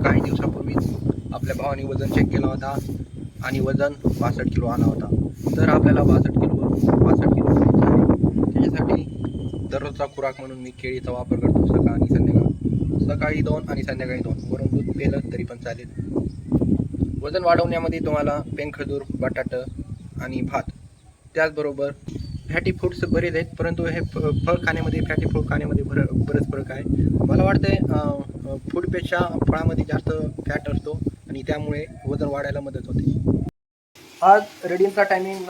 काही दिवसापूर्वीच आपल्या भावाने वजन चेक केला होता आणि वजन 62 किलो आला होता. तर आपल्याला 62 किलो खायचं आहे. त्याच्यासाठी दररोजचा खुराक म्हणून मी केळीचा वापर करतो सकाळ आणि संध्याकाळ. सकाळी 2 आणि संध्याकाळी 2. वरून दूध पिलं तरी पण चालेल. वजन वाढवण्यामध्ये तुम्हाला पेंखजूर, बटाटा आणि भात, त्याचबरोबर फॅटी फूड्स बरेच आहेत, परंतु हे फळ खाण्यामध्ये फॅटी फूड खाण्यामध्ये बरंच फरक आहे. मला वाटतं फूडपेक्षा फळामध्ये जास्त फॅट असतो आणि त्यामुळे वजन वाढायला मदत होते. आज रेडिंगचा टायमिंग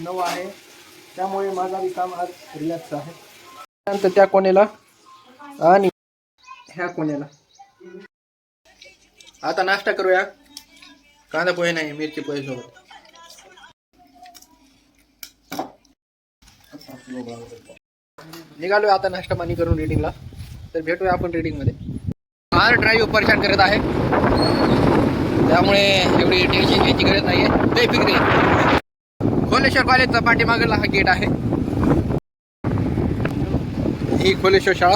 9 आहे, त्यामुळे माझा काम आज रिलॅक्स आहे. त्यानंतर त्या कोण्याला आणि ह्या कोण्याला आता नाश्ता करूया. कांदा पोहे नाही, मिरची पोहे सोबत. निघालोय आता नाश्ता पाणी करून रिडिंगला. तर भेटूया आपण रिडिंगमध्ये. हार्ड ड्राईव्ह परेशान करत आहे, त्यामुळे एवढी टेन्शन घ्यायची गरज नाही आहे. बेफिक्री खोलेश्वर कॉलेजचा पाठीमागला हा गेट आहे. ही खोलेश्वर शाळा.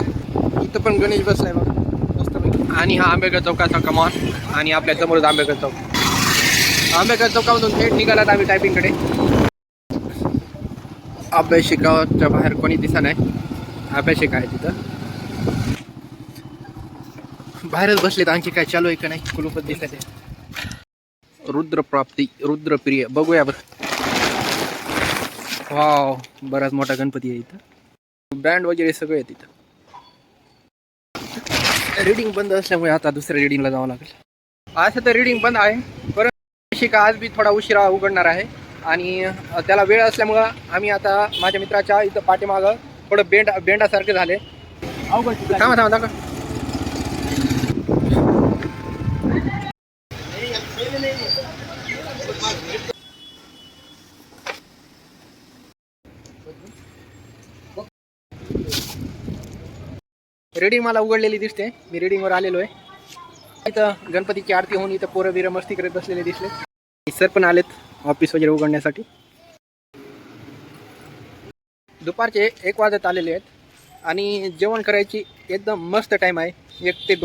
इथं पण गणेश बसलाय बघा मस्तपैकी. आणि हा आंबेडकर चौकाचा कमान आणि आपल्या समोरच आंबेडकर चौक. आंबेडकर चौकामधून थेट निघालात आम्ही टायपिंगकडे. अभ्यासिकाच्या बाहेर कोणी दिसत नाही. अभ्यासिका आहे तिथं बाहेरच बसलेत. आणखी काय चालू आहे का नाही, कुलूपच दिसत आहे. रुद्रप्राप्ती, रुद्रप्रिय बघूया बरं. वाव, बराच मोठा गणपती आहे इथं. बँड वगैरे सगळे आहे तिथं. रीडिंग बंद असल्यामुळे आता दुसऱ्या रीडिंगला जावं लागेल. असं तर रीडिंग बंद आहे, परंतु शिका आज बी थोडा उशिरा उघडणार आहे आणि त्याला वेळ असल्यामुळं आम्ही आता माझ्या मित्राच्या इथं पाठीमागं थोडं बेंडासारखे झाले. थांबा का रीडिंग मला उघडलेली दिसते. मी रीडिंगवर आलेलो आहे. इथं गणपतीची आरती होऊन इथं पोरं बिरं मस्ती करत बसलेले दिसले. सर पण आलेत ऑफिस वगैरे उघडण्यासाठी. दुपारचे 1 वाजत आलेले आहेत आणि जेवण करायची एकदम मस्त टाईम आहे. 1 ते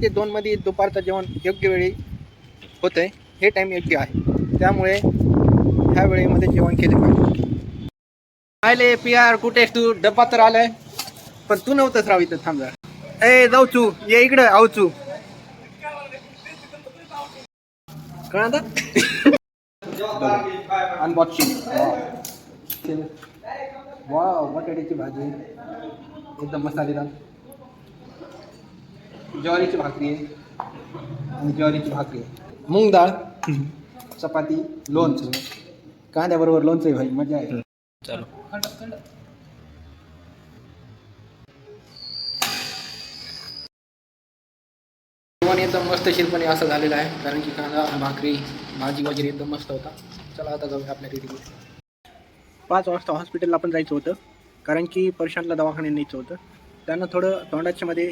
2 मध्ये दुपारचं जेवण योग्य वेळी होतं आहे. हे टाईम योग्य आहे, त्यामुळे ह्या वेळेमध्ये जेवण केले पाहिजे. आले PR कुठेस तू? डब्बा तर आलाय पण तू नव्हतंच राव इथं. थांब जरा. जाऊ चू ये इकडं. आवचू कळा अनबॉक्सिंग. वाव, बटाट्याची भाजी एकदम मसालेदार. ज्वारीची भाकरी आहे आणि ज्वारीची भाकरी, मूग डाळ, चपाती, लोणचं. कांद्याबरोबर लोणचं आहे भाई, मजा आहे. चलो जेवण एकदम मस्त शिरपणे असं झालेलं आहे, कारण की कांदा भाकरी भाजी वगैरे एकदम मस्त होता. चला आता जाऊया आपल्या रेडीमध्ये. 5 वाजता हॉस्पिटलला पण जायचं होतं, कारण की परशांतला दवाखान्यात न्यायचं होतं. त्यांना थोडं तोंडाच्या मध्ये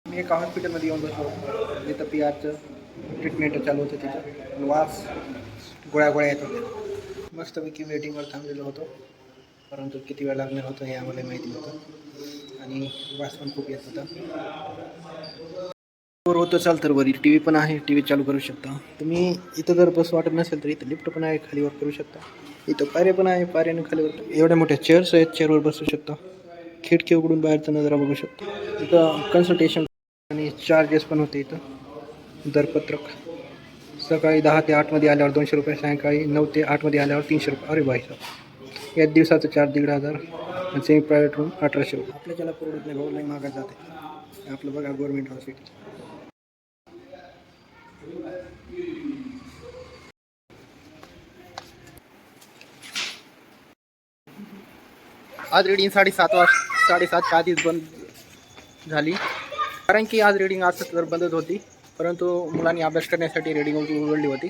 मी एका हॉस्पिटलमध्ये येऊन बसलो जिथं PRचं ट्रीटमेंट चालू होतं. तिथं वास गोळ्या येत होत्या. मस्तपैकी वेटिंगवर थांबलेलो होतो, परंतु किती वेळ लागणार होतं हे आम्हाला माहिती नव्हतं आणि वास पण खूप येत होता. होतं चाल तर वरी TV पण आहे, TV चालू करू शकता तुम्ही. इथं जर बस वाटत नसेल तर इथं लिफ्ट पण आहे, खालीवर करू शकता. इथं पायऱ्या पण आहे, पायऱ्याने खालीवर. एवढ्या मोठ्या चेअर्स आहेत, चेअरवर बसू शकता. खिडकी उघडून बाहेरचा नजारा बघू शकता. इथं कन्सल्टेशन आणि चार्जेस पण होते. इथं दरपत्रक सकाळी 10 ते 8 मध्ये आल्यावर 200 रुपये, सायंकाळी 9 ते 8 मध्ये आल्यावर 300 रुपये. अरे भाई साहेब, 1 दिवसाचं चार्ज 1,500. सेमी प्रायव्हेट रूम 1800 रुपये. आपल्या ज्याला परवडत नाही भाऊ, नाही मागा जाते. आपलं बघा गव्हर्नमेंट हॉस्पिटल. आज रीडिंग 7:30च्या आधीच बंद झाली, कारण की आज रीडिंग आज तर बंदच होती, परंतु मुलांनी अभ्यास करण्यासाठी रीडिंग उघडली होती,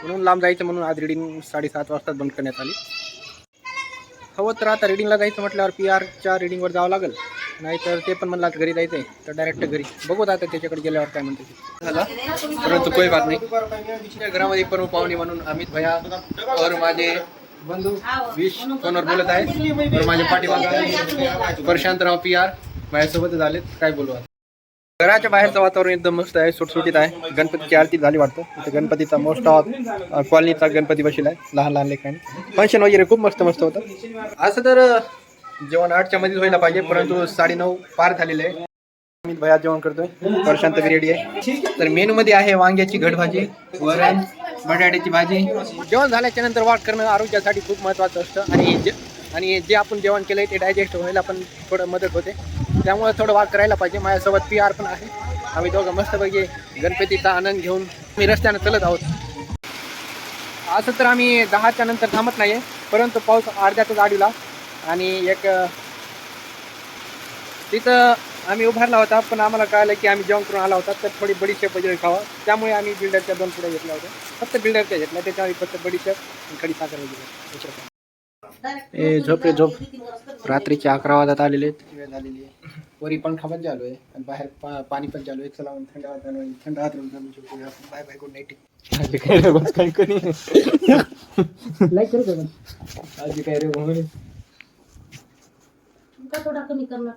म्हणून लांब जायचं म्हणून आज रीडिंग 7:30 वाजताच बंद करण्यात आली. हवं तर आता रीडिंगला जायचं म्हटल्यावर PRच्या रीडिंगवर जावं लागेल, नाहीतर ते पण म्हणला घरी जायचं आहे तर डायरेक्ट घरी बघू आता त्याच्याकडे गेल्यावर काय म्हणते झालं. परंतु कोई बात नाही. घरामध्ये पण पाहुणे म्हणून अमित भैया और माझे बंधू विश फोनवर बोलत आहे तर माझ्या पाठीमागे प्रशांतराव PR माझ्यासोबत झालेत. काय बोलू आता. घराच्या बाहेरचं वातावरण एकदम मस्त आहे, सुटसुटीत आहे. गणपतीची आरती झाली वाटतं. इथे गणपतीचा मोस्ट ऑफ कॉलनीचा गणपती बसलेला आहे लहान लहान लेकरांनी. फंक्शन वगैरे खूप मस्त मस्त होतं. असं तर जेवण 8च्या मध्येच व्हायला पाहिजे, परंतु 9:30 पार झालेले आहे. मी भया जेवण करतोय, प्रशांत रेडी आहे. तर मेनू मध्ये आहे वांग्याची घटभाजी, वरण, बटाट्याची भाजी. जेवण झाल्याच्या नंतर वॉक करणं आरोग्यासाठी खूप महत्त्वाचं असतं आणि जे आपण जेवण केलंय ते डायजेस्ट व्हायला पण थोडं मदत होते. त्यामुळे थोडं वॉक करायला पाहिजे. माझ्यासोबत PR पण आहे. आम्ही दोघं मस्तपैकी गणपतीचा आनंद घेऊन मी रस्त्यानं चलत आहोत. असं तर आम्ही 10च्या नंतर थांबत नाही आहे, परंतु पाऊस अर्ध्यातच आडीला आणि एक तिथं आम्ही उभारला होता, पण आम्हाला कळलं की आम्ही जेवण करून आला होता तर थोडी बडीशेप वगैरे खावा. त्यामुळे आम्ही बिल्डरच्या 2 पुढे घेतल्या होत्या. फक्त बिल्डरच्या घेतल्या, त्याच्यावर फक्त बडीशेप आणि खडी साखर वगैरे. झोप रे झोप. रात्रीचे 11 वाजत आलेले आहेत. वेळ झालेली आहे. वरी पंखा पण चालू आहे आणि बाहेर पाणी पण चालू आहे. चला थंड वातावरण थंड वातावरण. Bye bye, good night. काय करी लाईक करू का आज काय रे भाऊ थोडा कमी करणार